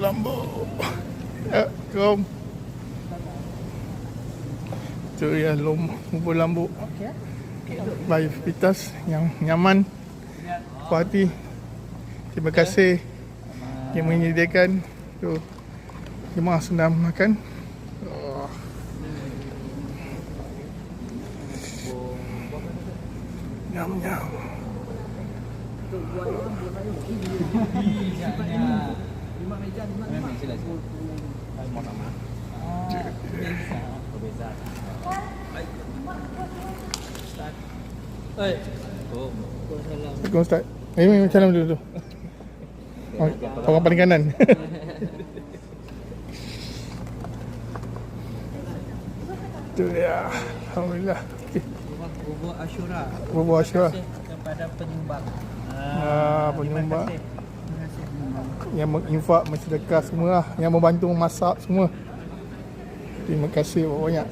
lambu. Kom. Tu ya bubur lambu. Bayi Pitas yang nyaman. Puas hati. Terima kasih yang menyediakan. Tu. Jemaah sedang makan. Nyam-nyam. Assalamualaikum Ustaz. Ini macam mana dulu tu? Orang paling kanan. Tu ya. Alhamdulillah. Okay. Bubur Ashura. Bubur Ashura. Terima kasih kepada penyumbang. Penyumbang. Terima kasih penyumbang. Yang menginfak, mensedekah semua lah. Yang membantu memasak semua. Terima kasih banyak.